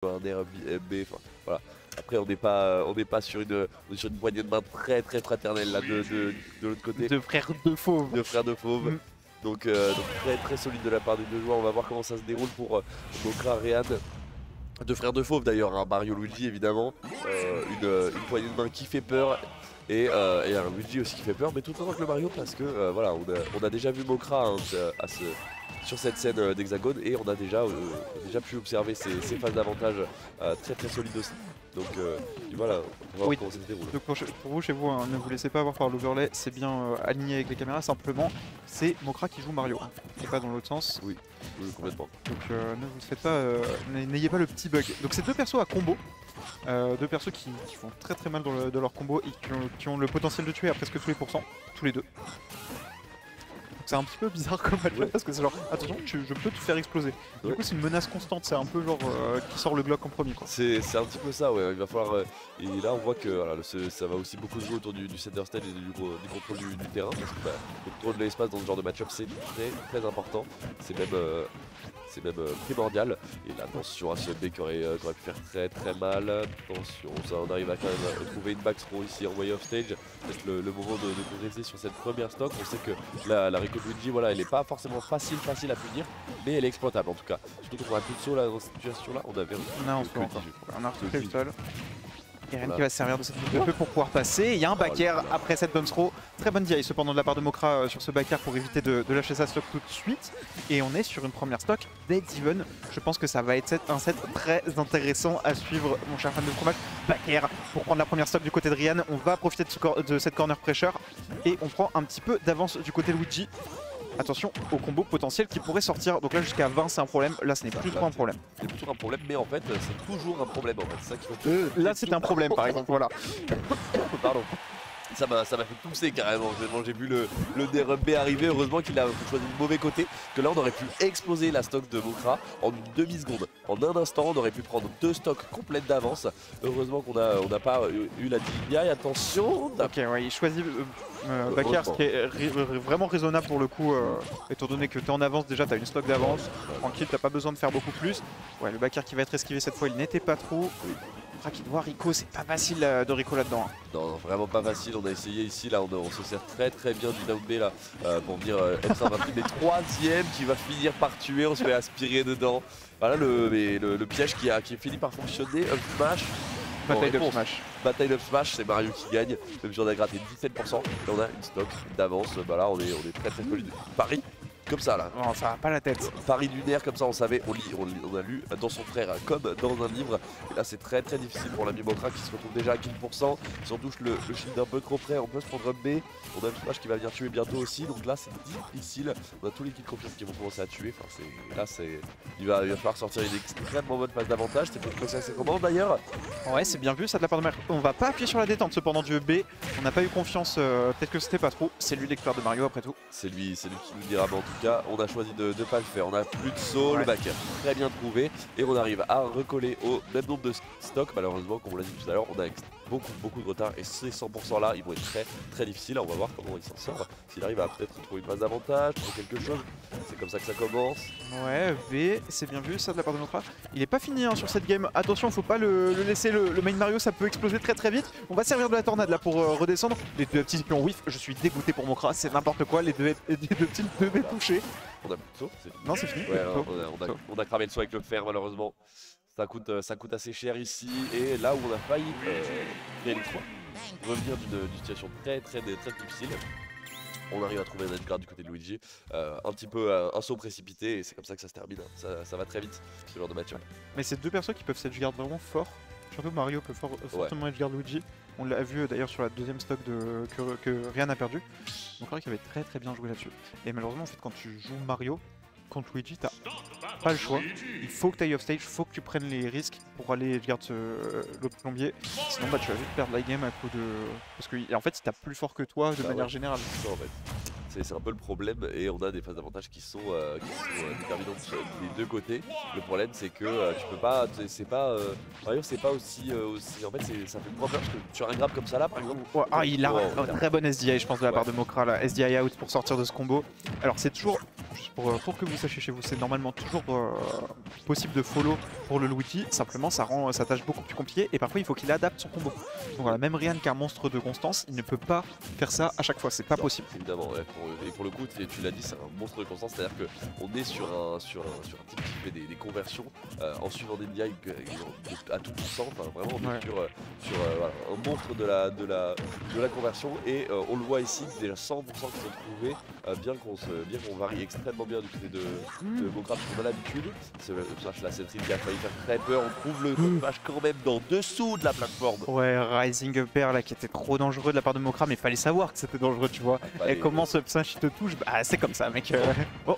un Airbnb, enfin voilà. Après on n'est pas sur une poignée de main très fraternelle là de l'autre côté. De frères de fauves. De frères de fauves. Donc très solide de la part des deux joueurs. On va voir comment ça se déroule pour Mokra, Rehan. Deux frères de fauves d'ailleurs, hein, Mario Luigi évidemment. Une poignée de main qui fait peur. Et un Luigi aussi qui fait peur, mais tout autant que le Mario parce que voilà, on a déjà vu Mokra hein, sur cette scène d'Hexagone et on a déjà pu observer ses phases d'avantage très solides aussi. Donc voilà, on va voir comment ça se déroule. Donc pour vous, chez vous, hein, ne vous laissez pas avoir par l'overlay, c'est bien aligné avec les caméras, simplement c'est Mokra qui joue Mario, hein, et pas dans l'autre sens. Oui, complètement. Donc ne vous faites pas, n'ayez pas le petit bug. Donc c'est deux persos à combo, deux persos qui font très mal dans leur combo et qui ont le potentiel de tuer à presque tous les pourcents, tous les deux. C'est un petit peu bizarre comme match parce que c'est genre attention, je peux te faire exploser. Du coup c'est une menace constante, c'est un peu genre qui sort le Glock en premier quoi. C'est un petit peu ça, ouais. Il va falloir et là on voit que voilà, ça va aussi beaucoup jouer autour du center stage et du contrôle du terrain parce que le contrôle de l'espace dans ce genre de match-up c'est très important. C'est même primordial. Et là attention à ce B qui aurait pu faire très mal. Attention, ça on arrive à quand même trouver une back throw ici en way off stage. Peut-être le moment de progresser sur cette première stock. On sait que la Rico Luigi, voilà, elle n'est pas forcément facile à punir, mais elle est exploitable en tout cas. Surtout qu'on a plus de saut là dans cette situation là, on avait on a retrouvé le sol. Et Rehan qui va se servir de cette boucle de feu pour pouvoir passer. Il y a un back air après cette bounce throw. Très bonne DI cependant de la part de Mokra sur ce back air pour éviter de lâcher sa stock tout de suite. Et on est sur une première stock dead even. Je pense que ça va être un set très intéressant à suivre, mon cher fan de fromage. Back air pour prendre la première stock du côté de Rehan. On va profiter de cette corner pressure et on prend un petit peu d'avance du côté de Luigi. Attention au combo potentiel qui pourrait sortir. Donc là jusqu'à 20 c'est un problème, là ce n'est plus trop un problème. C'est plus trop un problème, mais en fait c'est toujours un problème en fait. C'est ça qu'il faut... Là c'est un problème par exemple, voilà. Pardon. Ça m'a fait tousser carrément, j'ai vu le DRB arriver, heureusement qu'il a choisi le mauvais côté, que là on aurait pu exploser la stock de Mokra en une demi-seconde. En un instant on aurait pu prendre deux stocks complètes d'avance, heureusement qu'on n'a pas eu la DI, attention. Ok ouais, il choisit Backer, ce qui est vraiment raisonnable pour le coup, étant donné que tu es en avance déjà, tu as une stock d'avance, tranquille, t'as pas besoin de faire beaucoup plus. Ouais, le Backer qui va être esquivé cette fois, il n'était pas trop. Qui doit Rico, c'est pas facile de Rico là-dedans. Hein. Non, vraiment pas facile, on a essayé ici, là on se sert très bien du down B là pour venir M128, mais troisième qui va finir par tuer, on se fait aspirer dedans. Voilà le piège qui finit par fonctionner, up smash. Bataille of Smash. Bataille of Smash, c'est Mario qui gagne, même si on a gratté 17%, là on a une stock d'avance, bah là on est très solide. Paris comme ça là. Non, ça va pas la tête. Paris lunaire comme ça on savait, on a lu dans son frère comme dans un livre. Et là c'est très difficile pour l'ami Mokra qui se retrouve déjà à 15%. Si on touche le shield d'un peu trop près, on peut se prendre un B. On a un Smash qui va venir tuer bientôt aussi. Donc là c'est difficile. On a tous les kills confiance qui vont commencer à tuer. Enfin, il va falloir sortir une extrêmement bonne phase d'avantage. C'est pour ça c'est comment d'ailleurs. Ouais c'est bien vu ça de la part de Mario. On va pas appuyer sur la détente cependant du B. On n'a pas eu confiance, peut-être que c'était pas trop. C'est lui l'expert de Mario après tout. C'est lui qui nous dira, mais en tout cas on a choisi de ne pas le faire. On a plus de saut, le backer très bien trouvé et on arrive à recoller au même nombre de stocks. Malheureusement comme on l'a dit tout à l'heure, on a beaucoup de retard et ces 100% là ils vont être très difficiles. On va voir comment il s'en sort, s'il arrive à peut-être trouver une phase d'avantage, trouver quelque chose. C'est comme ça que ça commence. Ouais, V, c'est bien vu ça de la part de Mokra. Il est pas fini hein, sur cette game, attention faut pas le laisser, le main Mario ça peut exploser très vite. On va servir de la tornade là pour redescendre. Les deux petits pions whiff, je suis dégoûté pour Mokra, c'est n'importe quoi, les deux petits devaient toucher. On a plus de saut, non c'est fini. Ouais, on a cramé le saut avec le fer malheureusement. Ça coûte assez cher ici et là où on a failli revenir d'une situation très difficile. On arrive à trouver un edgeguard du côté de Luigi, un petit peu un saut précipité et c'est comme ça que ça se termine. Ça va très vite ce genre de match. Mais c'est deux persos qui peuvent s'edgeguard vraiment fort. Surtout Mario peut fortement edgeguard Luigi. On l'a vu d'ailleurs sur la deuxième stock que Rehan a perdu. Donc Mario qui avait très bien joué là-dessus. Et malheureusement en fait quand tu joues Mario contre Luigi, t'as pas le choix. Il faut que tu ailles off stage, il faut que tu prennes les risques pour aller edgeguard l'autre plombier. Sinon bah, tu vas vite perdre la game à coup de... Parce qu'en fait il tape plus fort que toi de manière générale. Non, en fait. C'est un peu le problème et on a des phases d'avantage qui sont déterminantes des deux côtés. Le problème c'est que tu peux pas, Mario c'est pas aussi en fait ça fait moins peur parce que sur un grab comme ça là par exemple. Ouais, il a un très bon SDI je pense de la part de Mokra là, SDI out pour sortir de ce combo. Alors c'est toujours, juste pour que vous sachiez chez vous, c'est normalement toujours possible de follow pour le Luigi. Simplement, ça rend sa tâche beaucoup plus compliquée et parfois il faut qu'il adapte son combo. Donc voilà, même Ryan qui est un monstre de constance, il ne peut pas faire ça à chaque fois, c'est pas possible. Évidemment, ouais, et pour le coup, tu l'as dit, c'est un monstre de constance, c'est-à-dire qu'on est sur un type qui fait des conversions en suivant des DI à tout pourcent, enfin vraiment on est sur voilà, un monstre de la conversion et on le voit ici, déjà 100% qui sont trouvés, bien qu'on varie extrêmement bien du côté de Mokra, parce qu'on a l'habitude. Là, cette rime qui a failli faire très peur, on trouve le match quand même dans dessous de la plateforme. Ouais, Rising Upper là qui était trop dangereux de la part de Mokra, mais fallait savoir que c'était dangereux, tu vois. Et comment ce Psyche te touche, bah c'est comme ça, mec. Oh,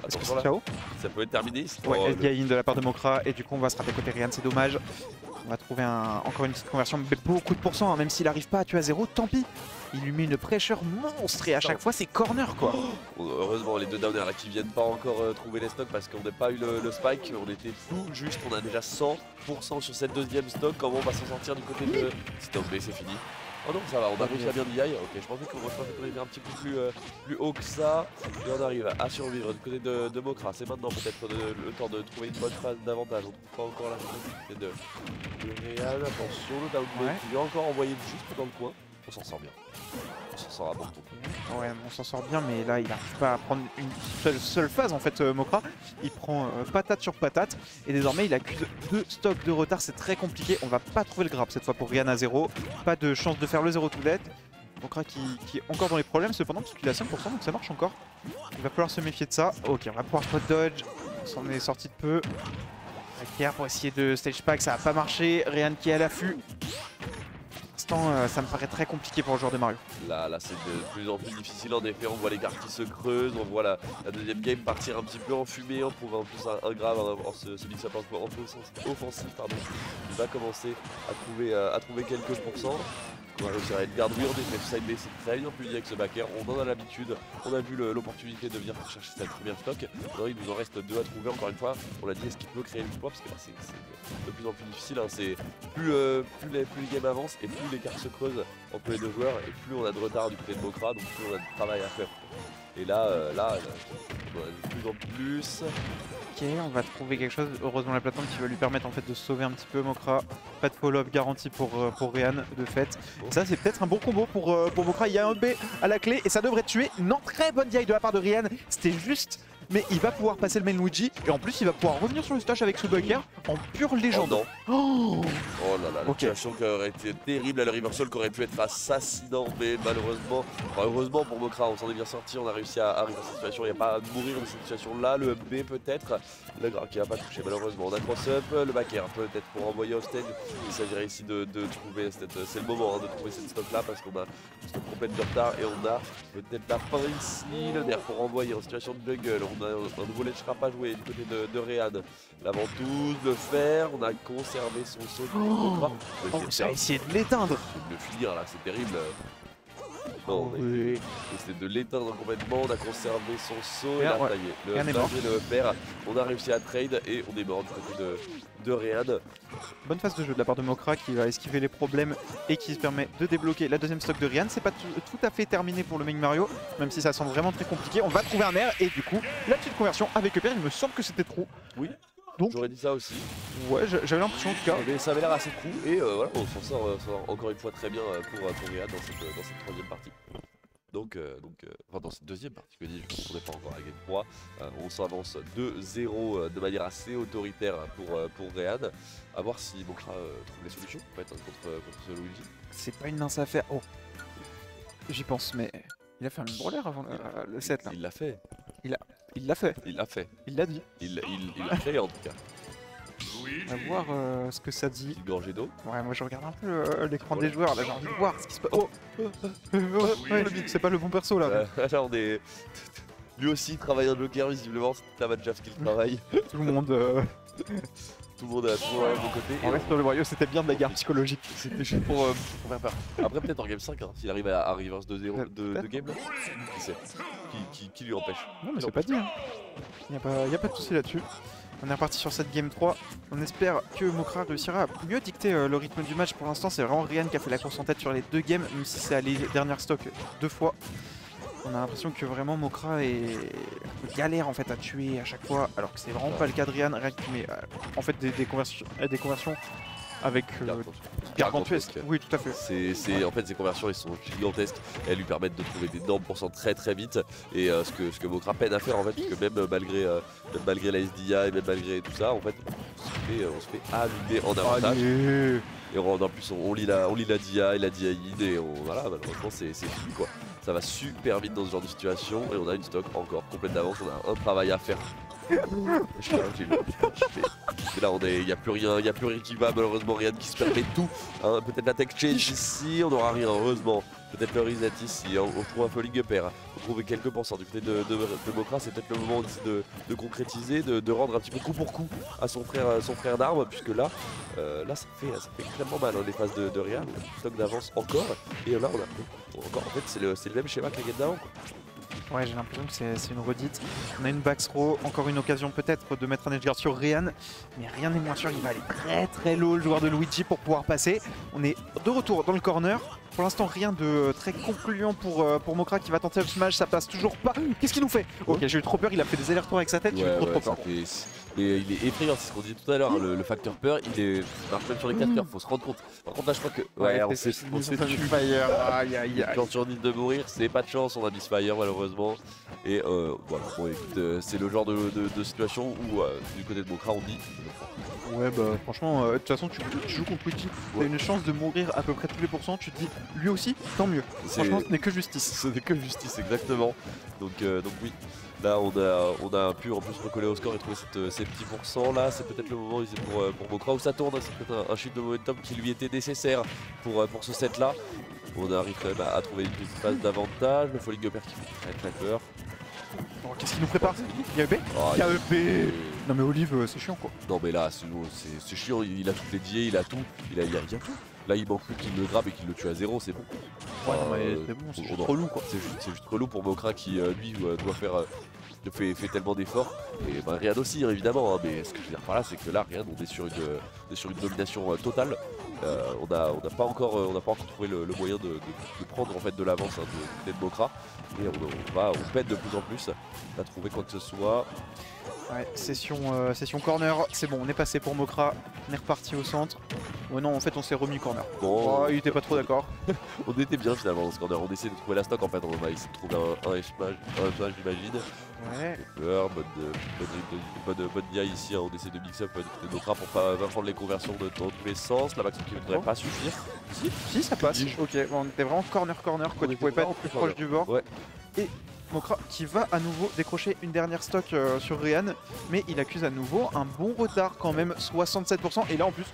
est-ce que c'est KO? Ça peut être terminé. Ouais, SDI de la part de Mokra, et du coup on va se rater côté Ryan, c'est dommage. On va trouver encore une petite conversion, mais beaucoup de pourcents, hein, même s'il n'arrive pas à tuer à 0, tant pis. Il lui met une pressure monstre et à chaque fois c'est corner quoi. Heureusement les deux downers là qui viennent pas encore trouver les stocks parce qu'on n'a pas eu le spike, on était tout juste, on a déjà 100% sur cette deuxième stock. Comment on va s'en sortir du côté de stock? Mais c'est fini. Oh non, ça va, on a réussi à bien DI. Ok, je pensais qu'on était un petit peu plus haut que ça. Et on arrive à survivre du côté de Mokra. C'est maintenant peut-être le temps de trouver une bonne phase d'avantage. On trouve pas encore la possibilité de Real. Attention, le downplay qui est encore envoyé juste dans le coin. On s'en sort bien. On s'en sort à bon tour. Ouais, on s'en sort bien, mais là il n'arrive pas à prendre une seule phase en fait, Mokra. Il prend patate sur patate et désormais il accuse 2 stocks de retard. C'est très compliqué. On va pas trouver le grab cette fois pour Ryan à 0. Pas de chance de faire le 0 tout net. Mokra qui est encore dans les problèmes cependant parce qu'il a 5% donc ça marche encore. Il va falloir se méfier de ça. Ok, on va pouvoir spot dodge. On s'en est sorti de peu. Backer pour essayer de stage pack, ça n'a pas marché. Ryan qui est à l'affût. Ça me paraît très compliqué pour le joueur de Mario. Là c'est de plus en plus difficile en effet, on voit les cartes qui se creusent, on voit la deuxième game partir un petit peu en fumée, on trouve en plus un grave, ce mix-up un peu offensif, pardon. Il va commencer à trouver quelques pourcents. On va réussir à être garde, oui en effet, side B c'est très bien puni avec ce backer, on en a l'habitude, on a vu l'opportunité de venir chercher cette première stock. Non, il nous en reste 2 à trouver encore une fois, on l'a dit, est-ce qu'il peut créer l'exploit parce que là c'est de plus en plus difficile, hein. C'est plus les games avancent et plus les cartes se creusent entre les deux joueurs et plus on a de retard du côté de Mokra, donc plus on a de travail à faire. Et là, on a de plus en plus. Ok, on va trouver quelque chose, heureusement la plateforme qui va lui permettre en fait de sauver un petit peu Mokra. Pas de follow-up garanti pour Ryan de fait. Bon. Ça c'est peut-être un bon combo pour Mokra, il y a un B à la clé et ça devrait tuer. Non, très bonne DI de la part de Ryan, c'était juste, mais il va pouvoir passer le main Luigi et en plus il va pouvoir revenir sur le stage avec ce bugger en pure légende. Oh là là, la situation qui aurait été terrible, le reversal qui aurait pu être assassinant, mais malheureusement, heureusement pour Mokra, on s'en est bien sorti, on a réussi à arriver dans cette situation, il n'y a pas à mourir dans cette situation là, le B peut-être, le grave qui va pas toucher malheureusement, on a cross-up, le backer peut-être pour envoyer Hosted, il s'agirait ici de trouver, c'est le moment de trouver cette stock là parce qu'on a une stock complète de retard et on a peut-être la fin ici, le nerf pour envoyer en situation de jungle, on a un nouveau ledge trap à jouer du côté de Ryan, la ventouse, le fer, on a conservé son saut. Ça a essayé de l'éteindre. De le finir là, c'est terrible. Non, c'est de l'éteindre complètement, on a conservé son saut et là, ça y est, le fer, on a réussi à trade et on est mort du côté de Ryan. Bonne phase de jeu de la part de Mokra qui va esquiver les problèmes et qui se permet de débloquer la deuxième stock de Ryan. C'est pas tout à fait terminé pour le main Mario, même si ça semble vraiment très compliqué. On va trouver un air et du coup, la petite conversion avec Upper, il me semble que c'était trop. Oui. Donc, j'aurais dit ça aussi. Ouais, j'avais l'impression en tout cas. Mais ça avait l'air assez cool et voilà, on s'en sort encore une fois très bien pour Ryan dans cette troisième partie. Enfin dans cette deuxième partie, je ne pas encore à Game 3. On s'avance 2-0 de manière assez autoritaire pour Ryan. A voir si Mokra trouve les solutions peut-être contre ce Luigi. C'est pas une mince affaire. Oh, j'y pense, mais il a fait un brûleur avant le set là. Il l'a fait. Il l'a fait. Il l'a fait. Il l'a dit. Il l'a créé en tout cas. On va voir ce que ça dit. Petite gorgée d'eau. Ouais, moi je regarde un peu l'écran des joueurs, là j'ai envie de voir ce qui se passe. Oh, c'est pas le bon perso là. Là on est... Lui aussi il travaille un joker visiblement, c'est la match qu'il travaille. Tout le monde... Tout le monde est à mon côté. En reste le Mario, c'était bien de la guerre psychologique. C'était juste pour faire peur. Après peut-être en game 5, hein, s'il arrive à reverse 2-0 de game là, qui sait qui lui empêche. Non mais c'est pas dit, hein. Y a pas de soucis là-dessus. On est reparti sur cette game 3. On espère que Mokra réussira à mieux dicter le rythme du match. Pour l'instant, c'est vraiment Ryan qui a fait la course en tête sur les 2 games, même si c'est à les dernières stocks 2 fois. On a l'impression que vraiment Mokra galère en fait à tuer à chaque fois, alors que c'est vraiment pas le cas de Rian. Rian qui met en fait des conversions avec gargantuesques. Oui, tout à fait. En fait, ces conversions, elles sont gigantesques. Elles lui permettent de trouver d'énormes pourcents très vite. Et ce que Mokra peine à faire en fait, parce que même malgré la SDI, même malgré tout ça, en fait, on se fait allumer en avantage. Allez. Et en plus, on lit la DI, la DI in, et voilà, malheureusement, c'est fini quoi. Ça va super vite dans ce genre de situation, et on a une stock encore complète d'avance. On a un travail à faire. Je suis et là, il n'y a plus rien qui va, malheureusement, rien qui se permet de tout. Hein. Peut-être la tech change ici, on n'aura rien, heureusement. Peut-être le reset ici, on trouve un falling upper, on trouve quelques pourcents du côté de Mokra. C'est peut-être le moment aussi de concrétiser, de rendre un petit peu coup pour coup à son frère d'armes, puisque là, ça fait extrêmement mal, hein, les phases de Rian. Stock d'avance encore, et là on a encore, en fait c'est le même schéma que les games d'avant. Ouais, j'ai l'impression que c'est une redite. On a une back throw, encore une occasion peut-être de mettre un edgeguard sur Rian, mais rien n'est moins sûr, il va aller très low le joueur de Luigi pour pouvoir passer. On est de retour dans le corner. Pour l'instant, rien de très concluant pour Mokra qui va tenter up smash, ça passe toujours pas. Qu'est-ce qu'il nous fait? Ok, j'ai eu trop peur, il a fait des allers-retours avec sa tête, j'ai eu trop peur. Et il est effrayant, c'est ce qu'on disait tout à l'heure, hein, le facteur peur, il marche même sur les 4 cœurs, faut se rendre compte. Par contre là je crois que on s'est Misfire, aïe. Quand tu risques de mourir, c'est pas de chance, on a Misfire malheureusement. Et voilà, bon écoute, c'est le genre de situation où du côté de Mokra on dit. Ouais bah franchement, de toute façon tu joues contre Luigi, t'as une chance de mourir à peu près tous les pourcents, tu te dis lui aussi, tant mieux. Franchement ce n'est que justice. Ce n'est que justice exactement. Donc oui. Là on a pu en plus recoller au score et trouver ces petits pourcents là, c'est peut-être le moment pour Mokra où ça tourne, c'est peut-être un shift de momentum qui lui était nécessaire pour ce set là. On arrive quand même à trouver une petite phase d'avantage, le falling upper qui fait très peur. Oh, qu'est-ce qu'il nous prépare? Il y a EP? Il y a EP. Non mais Olive c'est chiant quoi. Non mais là c'est chiant, il a toutes les DA, il a tout, il a tout. Là il manque plus qu'il le grabe et qu'il le tue à 0, c'est bon. Ouais non mais c'est bon, c'est juste relou quoi. C'est juste relou pour Mokra qui lui doit faire fait tellement d'efforts. Et bah, Rian aussi hein, évidemment, hein, mais ce que je veux dire par là c'est que là Rian on est sur une domination totale. On n'a pas encore trouvé le moyen de prendre en fait de l'avance hein, de Mokra. Et on pète de plus en plus à trouver quoi que ce soit. Ouais, session corner, c'est bon, on est passé pour Mokra, on est reparti au centre. Ouais non, en fait on s'est remis corner. Bon, il était pas trop d'accord. On était bien finalement dans ce corner, on essayait de trouver la stock en fait, on a essayé de trouver un smash j'imagine. Ouais. Peur, bonne DI ici, hein, on essaie de mix up du côté de Mokra pour pas prendre les conversions dans tous les sens. La maximum qui ne devrait pas suffire. Si ça passe, ok, bon, on était vraiment corner quoi, tu pouvais pas être plus proche du bord. Ouais. Et Mokra qui va à nouveau décrocher une dernière stock sur Rian, mais il accuse à nouveau un bon retard quand même, 67%. Et là en plus,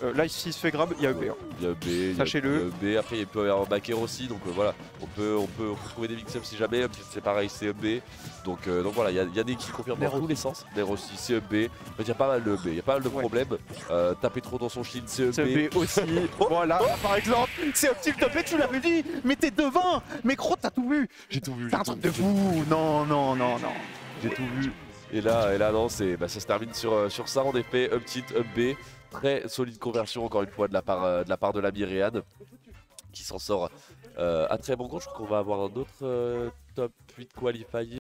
là s'il se fait grab, il y a EP. Hein. Il y a EP, sachez-le. Après il peut y avoir un backer aussi, donc voilà, on peut trouver des mix-ups si jamais, c'est pareil, c'est EP. Donc voilà, il y a des qui confirment dans tous les sens. D'ailleurs aussi, c'est EP. En fait, il y a pas mal de EP, il y a pas mal de problèmes. Taper trop dans son shield, c'est EP. aussi. Voilà, par exemple, c'est Optile Topé, tu l'avais dit, mais t'es devant. Mais gros, t'as tout vu. J'ai tout vu. C'est un truc de fou. Non. J'ai tout vu. Et là non, ça se termine sur ça en effet, up tilt, up B. Très solide conversion encore une fois de la part de l'ami Rian qui s'en sort à très bon compte. Je crois qu'on va avoir un autre top 8 qualifié.